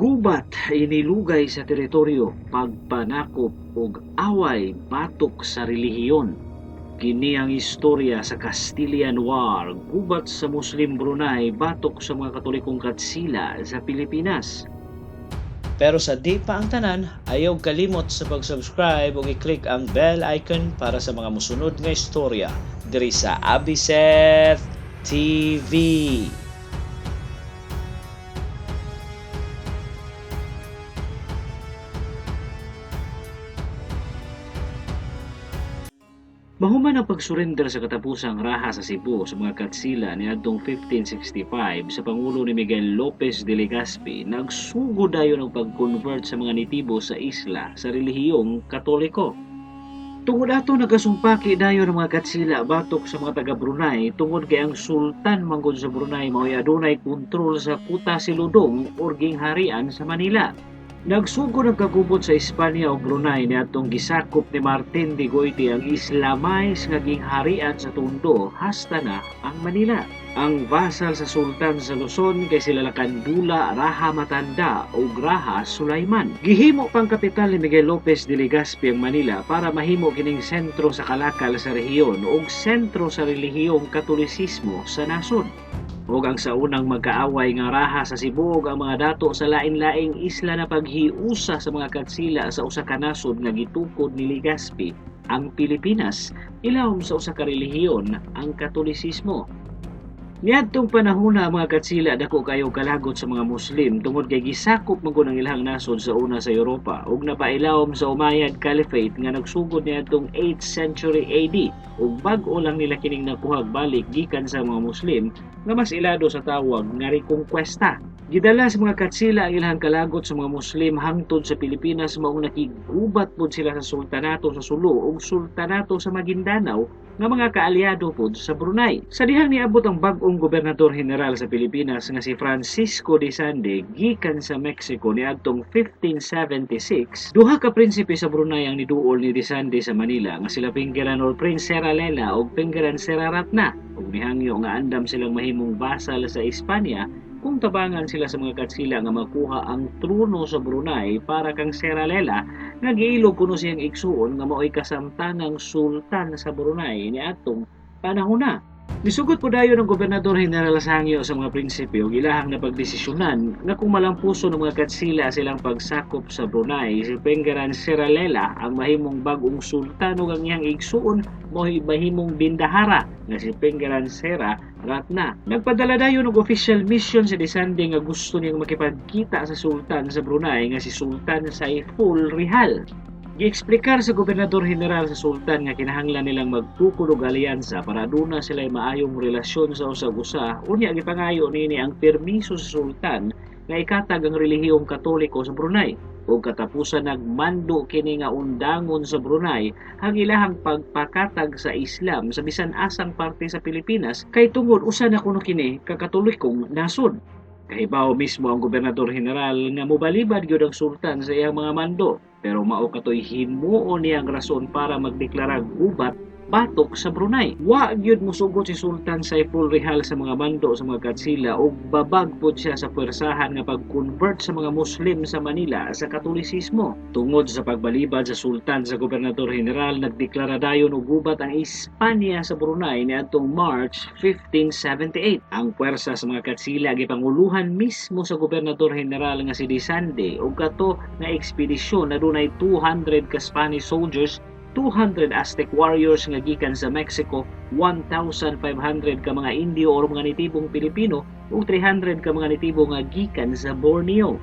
Gubat inilugay sa teritoryo, pagpanakop ug away batok sa relihiyon. Kini ang istorya sa Castilian War, gubat sa Muslim Brunei batok sa mga Katolikong Katsila sa Pilipinas. Pero sa di pa ang tanan, ayaw kalimot sa pag-subscribe ug i-click ang bell icon para sa mga musunod nga istorya diri sa Abiseth TV. Mahuman ang pagsurrender sa katapusang raha sa Cebu sa mga Katsila ni adtong 1565 sa pangulo ni Miguel Lopez de Legazpi, nagsugod dayon ang pag-convert sa mga nitibo sa isla sa relihiyong Katoliko. Tungod ato nagasumpaki dayon ang mga Katsila batok sa mga taga Brunei tungod kay ang Sultan manggod sa Brunei mao'y adunay kontrol sa Kuta Siludong or gingharian sa Manila. Nagsugod ang kagubot sa Espanya o Brunei niadtong gisakop ni Martin de Goiti ang Islamais nga gingharian sa Tondo hasta na ang Manila. Ang vasal sa Sultan sa Luzon kay sila Lakandula, Raha Matanda o Raha Sulaiman. Gihimo pang kapital ni Miguel Lopez de Legazpi ang Manila para mahimo kining sentro sa kalakal sa rehiyon o sentro sa relihiyong Katolisismo sa nasod. O ang sa unang magkaaway nga raha sa Cebu ug ang mga dato sa lain-laing isla na paghiusa sa mga Katsila sa usa ka nasod nga gitukod ni Legazpi, ang Pilipinas, ilawom sa usa ka relihiyon, ang Katolisismo. Niadtong panahon na ang mga Katsila dako kayo kalagot sa mga Muslim tungod kay gisakop man ang ilang nasod sa una sa Europa ug napailawom sa Umayyad Caliphate nga nagsugod niadtong 8th century AD ug bag-o lang nila kining nakuhag balik gikan sa mga Muslim nga mas ilado sa tawag nga reconquesta. Gidala sa mga Katsila ang ilang kalagot sa mga Muslim hangtod sa Pilipinas maong nakigubat pod sila sa sultanato sa Sulu ug sultanato sa Maguindanao nga mga kaalyado pod sa Brunei. Sa dihang niabot ang bag-ong gobernador general sa Pilipinas nga si Francisco de Sande gikan sa Mexico niadtong 1576, duha ka prinsipe sa Brunei ang niduol ni de Sande sa Manila nga sila Pengiran or Prince Seralela ug Pengiran Seraratna ug nihangyo nga andam silang mahimong basal sa Espanya kung tabangan sila sa mga Katsila nga makuha ang trono sa Brunei para kang Seralela nga giilog kuno siyang igsuon nga mao'y kasamtangang sultan sa Brunei niadtong panahon na. Nisugod po dayon ng gobernador general Sangyo sa mga prinsipe ug ilahang na pagdesisyonan nga kung malampuso ng mga Katsila silang pagsakop sa Brunei, si Pengiran Seralela ang mahimong bagong sultan ug ang iyang igsuon mo'y mahimong bindahara nga si Pengiran Seraratna. Nagpadala dayon og official mission si de Sande nga gusto niyang makipagkita sa sultan sa Brunei nga si Sultan Saiful Rihal. Gi-eksplikar sa gobernador general sa sultan nga kinahanglan nilang magtukod og alyansa para aduna sila'y maayong relasyon sa usag-usa. Unya gipangayo nini ang permiso sa sultan nga ikatag ang relihiyong Katoliko sa Brunei ug katapusan nagmando kini nga undangon sa Brunei ang ilahang pagpakatag sa Islam sa bisan asang parte sa Pilipinas kay tungod usa na kuno kini ka Katolikong nasod. Kahibaw mismo ang gobernador general nga mobalibad gyud ang sultan sa iyang mga mando, pero mao katoy himuon niyang rason para magdeklara gubat batok sa Brunei. Wa gyud mosugot si Sultan Saiful Rihal sa mga mando sa mga Katsila ug babag pod siya sa pwersahan nga pag-convert sa mga Muslim sa Manila sa Katolisismo. Tungod sa pagbalibad sa sultan sa gobernador general, nagdeklara dayon og gubat ang Espanya sa Brunei niadtong March 1578. Ang pwersa sa mga Katsila gipanguluhan mismo sa gobernador general nga si de Sande ug kato nga ekspedisyon adunay 200 ka Spanish soldiers, 200 Aztec warriors nga gikan sa Mexico, 1,500 ka mga Indio o mga nitibong Pilipino ug 300 ka mga nitibo nga gikan sa Borneo.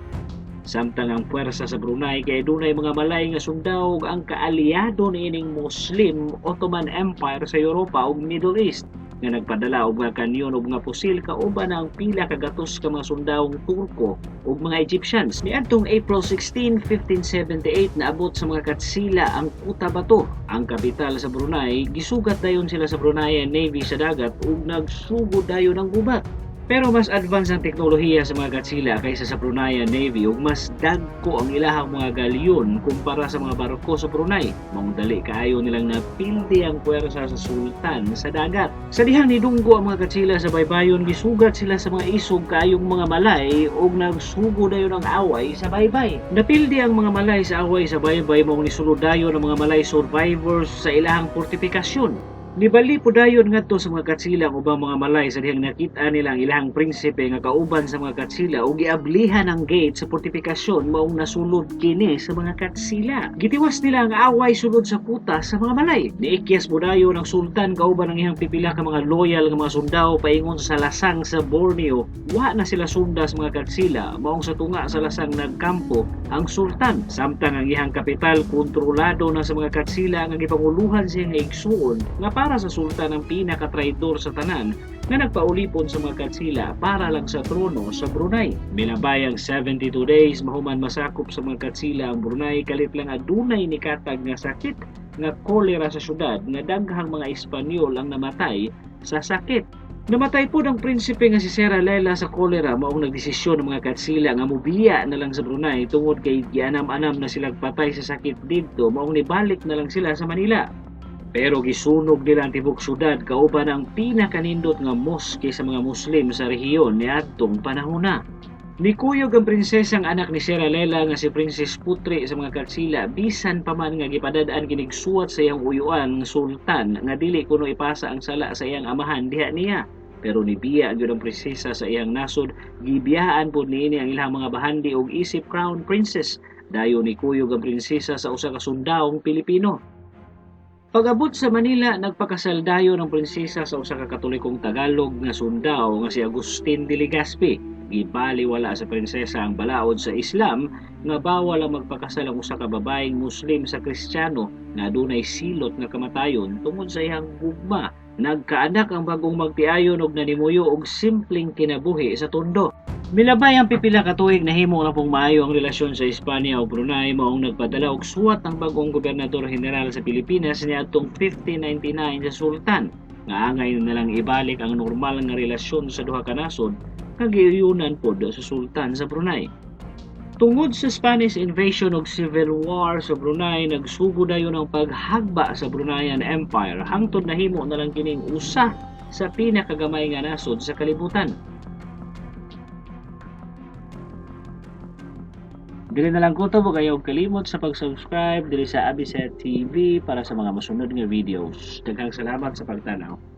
Samtang ang puwersa sa Brunei kay dunay mga Malay nga sundao ug ang kaalyado niining Muslim Ottoman Empire sa Europa ug Middle East nga nagpadala og mga kanyon ug mga pusil kauban ang pila ka gatos ka mga sundawong Turko ug mga Egyptians. Niadtong April 16, 1578 naabot sa mga Katsila ang Cotabato, ang kapital sa Brunei. Gisugat dayon sila sa Bruneian Navy sa dagat ug nagsugod dayon ang gubat. Pero mas advanced ang teknolohiya sa mga Godzilla kaysa sa Bruneian Navy ug mas dagko ang ilahang mga galyon kumpara sa mga barko sa Brunei. Maong dali kaayo nilang napildi ang puwersa sa sultan sa dagat. Sa dihang nidunggo ang mga Godzilla sa baybayon, gisugat sila sa mga isog kaayong mga malay ug nagsugo dayon ang away sa baybay. Napildi ang mga malay sa away sa baybay maong nisulod dayon ang mga malay survivors sa ilahang fortifikasyon. Nibali po dayon ngadto sa mga Godzilla ang ubang mga malay sa dihang nakita nila ang ilahang prinsipe nga kauban sa mga Godzilla ug giablihan ang gate sa fortifikasyon maong nasulod kini sa mga Godzilla. Gitiwas nila ang away sulod sa kuta sa mga malay. Niikyas po dayon ang sultan kauban ang iyang pipila ka mga loyal nga mga sundao paingon sa lasang sa Borneo. Wa na sila sunda sa mga Godzilla maong sa tunga sa lasang nagkampo ang sultan. Samtang ang iyang kapital kontrolado na sa mga Godzilla nga gipanguluhan siya nga igsuon nga para sa sultan ang pinaka-traidor sa tanan nga nagpaulipon sa mga Godzilla para lang sa trono sa Brunei. Minabayang 72 days mahuman masakop sa mga Godzilla ang Brunei kalit lang adunay nikatag nga sakit nga kolera sa syudad nga daghang mga Espanyol ang namatay sa sakit. Namatay po ang prinsipe nga si Sera Lela sa kolera maong nagdesisyon ng mga Godzilla nga mubiya na lang sa Brunei tungod kay gianam-anam na silang patay sa sakit dito maong nibalik na lang sila sa Manila. Pero gisunog nila ang tibok syudad kauban ang pinakanindot nga moske sa mga Muslim sa rehiyon niadtong panahona. Nikuyog ang prinsesang anak ni Sera Lela nga si Princess Putri sa mga Godzilla bisan pa man nga gipadad-an kinigsuwat sa iyang uyuan nga sultan nga dili kuno ipasa ang sala sa iyang amahan diha niya. Pero nibiya gyud ang prinsesa sa iyang nasod, gibiyaan pud niini ang ilang mga bahandi og isip crown princess. Dayon nikuyog ang prinsesa sa usa ka sundaong Pilipino. Pag-abot sa Manila, nagpakasal dayon ang prinsesa sa usa ka Katolikong Tagalog nga sundao nga si Agustin de Legazpi. Gibaliwala sa prinsesa ang balaod sa Islam nga bawal ang magpakasal ang usa ka babaeng Muslim sa Kristiyano nga adunay silot nga kamatayon tungod sa iyang gugma. Nagkaanak ang bagong magtiayon og nanimuyo og simpleng kinabuhi sa tondo. Milabay ang pipila ka tuig na himo na pong maayo ang relasyon sa Espanya o Brunei maong nagpadala og suwat ang bagong gobernador general sa Pilipinas niadtong 1599 sa sultan. Nga angay na lang ibalik ang normal nga relasyon sa duha ka nasod kag giuyunan pod sa sultan sa Brunei. Tungod sa Spanish invasion ug civil war sa Brunei, nagsugo dayon ang paghagba sa Bruneian Empire hangtod nahimo na lang kining usa sa pinakagamay nga nasod sa kalibutan. Dili na lang ko to, huwag kayong kalimot sa pag-subscribe dili sa Abiset TV para sa mga masunod nga videos. Daghang salamat sa pagtanaw.